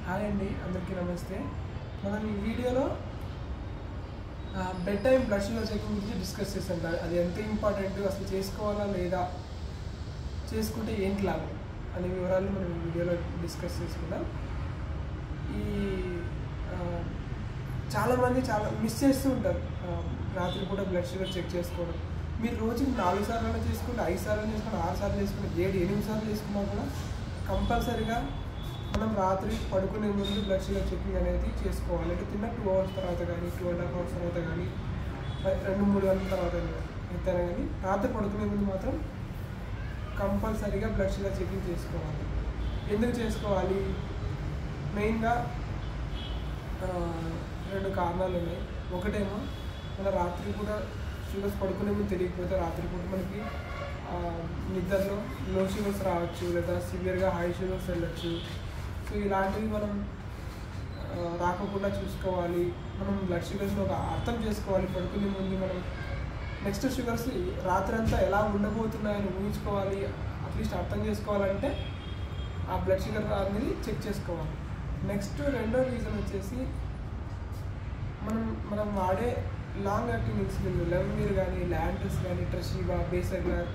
Hi అండి, అందరికీ నమస్తే. మనం ఈ వీడియోలో bed time blood sugar checking గురించి డిస్కస్ చేస్తాం. అది ఎంత ఇంపార్టెంట్, అసలు చేసుకోవాలా లేదా, చేసుకుంటే ఏంటి లాభం అనే వివరాలు మనం ఈ వీడియోలో డిస్కస్ చేసుకుందాం. ఈ చాలామంది చాలా మిస్ చేస్తూ ఉంటారు రాత్రిపూట బ్లడ్ షుగర్ చెక్ చేసుకోవడం. మీరు రోజుకి 4 సార్లు చేసుకుంటే, 5 సార్లు చేసుకుంటే, 6 సార్లు చేసుకుంటే, 7, 8 సార్లు చేసుకున్నా కూడా కంపల్సరీగా మనం రాత్రి పడుకునే ముందు బ్లడ్ షుగర్ చెకింగ్ అనేది చేసుకోవాలి. అంటే తిన్న 2 అవర్స్ తర్వాత కానీ, 2.5 అవర్స్ తర్వాత కానీ, 2-3 గంటల తర్వాత ఎంతైనా కానీ రాత్రి పడుకునే ముందు మాత్రం కంపల్సరీగా బ్లడ్ షుగర్ చెకింగ్ చేసుకోవాలి. ఎందుకు చేసుకోవాలి? మెయిన్గా 2 కారణాలు ఉన్నాయి. ఒకటేమో మన రాత్రి కూడా షుగర్స్ పడుకునే ముందు తెలియకపోతే రాత్రిపూట మనకి నిద్రలో లో షుగర్స్ రావచ్చు, లేదా సివియర్గా హై షుగర్స్ వెళ్ళచ్చు. సో ఇలాంటివి మనం రాకుండా చూసుకోవాలి. మనం బ్లడ్ షుగర్స్లో ఒక అర్థం చేసుకోవాలి. పడుకునే ముందు మనం నెక్స్ట్ షుగర్స్ రాత్రి అంతా ఎలా ఉండబోతున్నాయని ఊహించుకోవాలి. అట్లీస్ట్ అర్థం చేసుకోవాలంటే ఆ బ్లడ్ షుగర్ అనేది చెక్ చేసుకోవాలి. నెక్స్ట్ రెండో రీజన్ వచ్చేసి మనం వాడే లాంగ్ యాక్టింగ్ ఇన్సులిన్, లెవమీర్ కానీ, ల్యాంటస్ కానీ, ట్రెషీవా, బేసగ్లార్,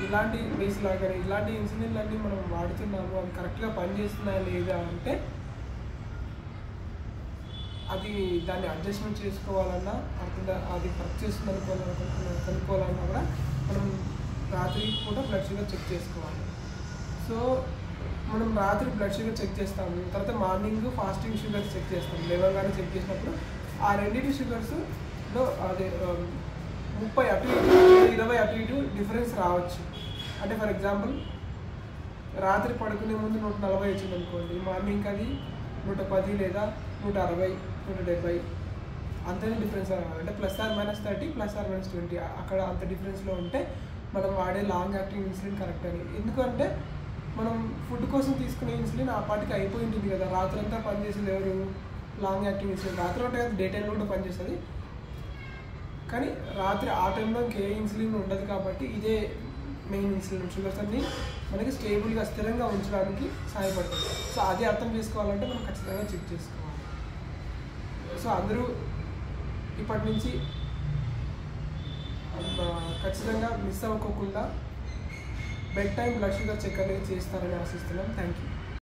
ఇలాంటి బేస్లా కానీ ఇలాంటి ఇన్సులిన్లు అన్నీ మనం వాడుతున్నాము, అవి కరెక్ట్గా పనిచేస్తున్నాయా లేదా అంటే అది దాన్ని అడ్జస్ట్మెంట్ చేసుకోవాలన్నా, అది కరెక్ట్ చేస్తుంది కనుక్కోవాలన్నా కూడా మనం రాత్రి పూట బ్లడ్ షుగర్ చెక్ చేసుకోవాలి. సో మనం రాత్రి బ్లడ్ షుగర్ చెక్ చేస్తాము, తర్వాత మార్నింగ్ ఫాస్టింగ్ షుగర్ చెక్ చేస్తాము. లేవగానే చెక్ చేసినప్పుడు ఆ రెండింటి షుగర్స్లో అదే 30 అటు ఇటు, 20 అటు ఇటు డిఫరెన్స్ రావచ్చు. అంటే ఫర్ ఎగ్జాంపుల్ రాత్రి పడుకునే ముందు 140 వచ్చింది అనుకోండి, మార్నింగ్కి అది 110 లేదా 160, 170 అంతనే డిఫరెన్స్ రావాలి. అంటే +or-30, +or-20 అక్కడ అంత డిఫరెన్స్లో ఉంటే మనం వాడే లాంగ్ యాక్టింగ్ ఇన్సులిన్ కరెక్ట్ అని. ఎందుకంటే మనం ఫుడ్ కోసం తీసుకునే ఇన్సులిన్ ఆ పాటికి అయిపోయి ఉంటుంది కదా. రాత్రి అంతా పనిచేసేది ఎవరు? Long acting insulin. రాత్రి ఒకటే కాదు, డే టైంలో కూడా పనిచేస్తుంది. కానీ రాత్రి ఆ టైంలో ఇంకే ఇన్సులిన్ ఉండదు కాబట్టి ఇదే మెయిన్ ఇన్సులిన్. షుగర్స్ అన్నీ మనకి స్టేబుల్గా స్థిరంగా ఉంచడానికి సహాయపడుతుంది. సో అది అర్థం చేసుకోవాలంటే మనం ఖచ్చితంగా చెక్ చేసుకోవాలి. సో అందరూ ఇప్పటి నుంచి ఖచ్చితంగా మిస్ అవ్వకుండా bed time blood sugar check అనేది చేస్తారని ఆశిస్తున్నాం. Thank you.